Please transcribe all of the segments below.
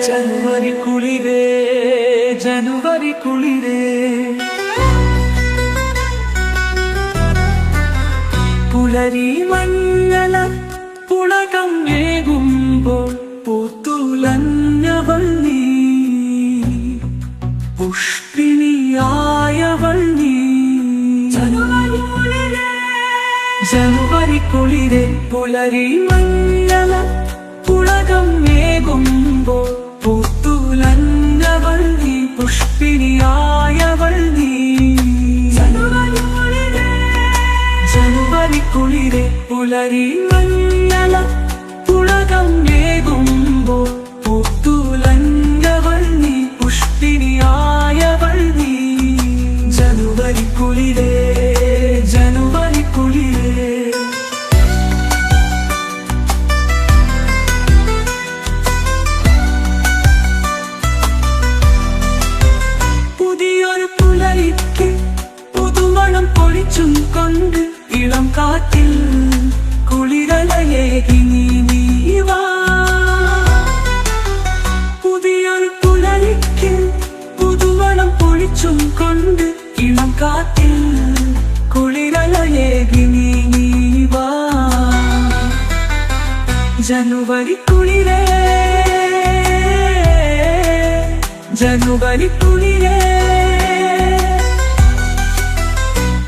ജനുവരി കുളിരേ ജനുവരി കുളിരേ പുലരി മഞ്ഞള പുളകം ഏകുമ്പോൾ പൂത്തുലഞ്ഞവൾ നീ പുഷ്പിണിയായവൾ നീ ജനുവരി കുളിരേ പുലരി മഞ്ഞള പുളകം ഏകുമ്പോൾ പൂത്തുലഞ്ഞവൾ നീ പുഷ്പിണിയായവൾ നീ ജനുവരി കുളിരേ പുലരി മഞ്ഞള പുളകം ഏകുമ്പോൾ പൂത്തുലഞ്ഞവൾ നീ പുഷ്പിണിയായവൾ നീ ജനുവരി കുളിരേ ജനുവരി കുളിരേ പുതിയൊരു പുലരിക്ക് പുതുമണം പൊളിച്ചും കൊണ്ട് ഇളം കാറ്റിൽ കുളിരലയേകി നീ വാ. പുതിയൊരു പുലരിക്ക് പുതുമണം പൊളിച്ചും കൊണ്ട് ഇളം കാറ്റിൽ കുളിരലയേകി നീ വാ. ജനുവരി കുളിരേ ജനുവരി കുളിരേ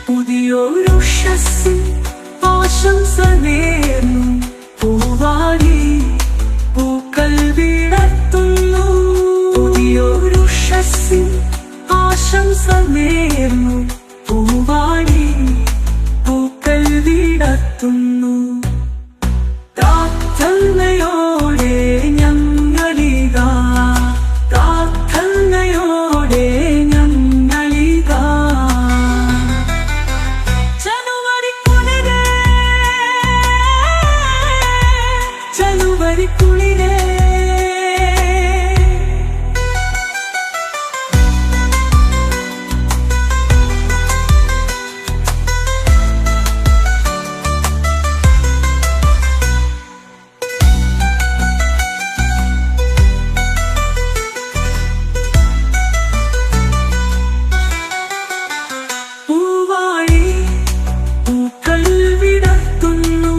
പുതിയൊരു ഉഷസ്സിൻ ആശംസ നേർന്നു പൂവാടി പൂക്കൾ വിടർത്തുന്നു. പുതിയൊരു ഉഷസ്സിൻ ആശംസ നേർന്നു പൂവാടി പൂക്കൾ വിടർത്തുന്നു. പ്രാർത്ഥനയോടെ ഞങ്ങളിതാ പ്രാർത്ഥനയോടെ ഞങ്ങളിതാ ജനുവരി കുളിരേ ജനുവരി കുളിരേ പൂവാടി പൂക്കൾ വിടർത്തുന്നു.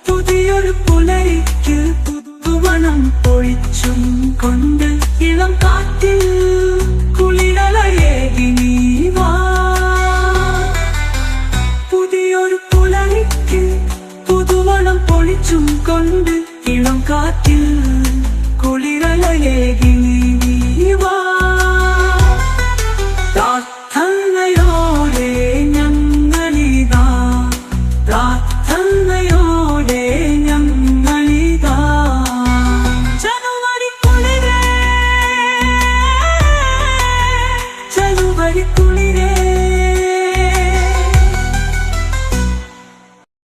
പുതിയൊരു പുലരിക്ക് പുതുമണം പൊഴിച്ചും കൊണ്ട് ഇളം കാറ്റിൽ കുളിരലയേകി നീ വാ. പുതിയൊരു പുലരിക്ക് പുതുമണം പൊഴിച്ചും കൊണ്ട് ഇളം കാറ്റിൽ കുളിരലയേകി